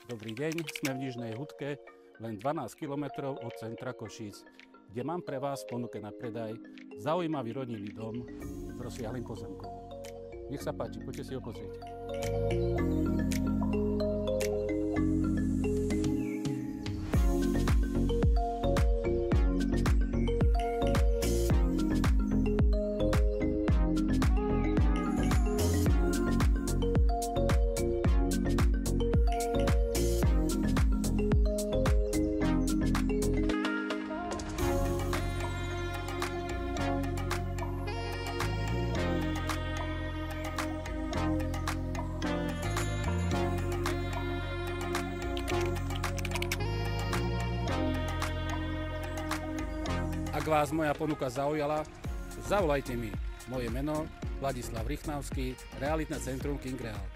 Dobrý deň, sme v Nižnej Hudke, len 12 km od centra Košíc, kde mám pre vás v ponuke na predaj zaujímavý rodinný dom s rozsiahlym pozemkom. Nech sa páči, poďte si ho pozrieť. Ak vás moja ponuka zaujala, zavolajte mi. Moje meno Vladislav Rychnavský, realitné centrum King Real.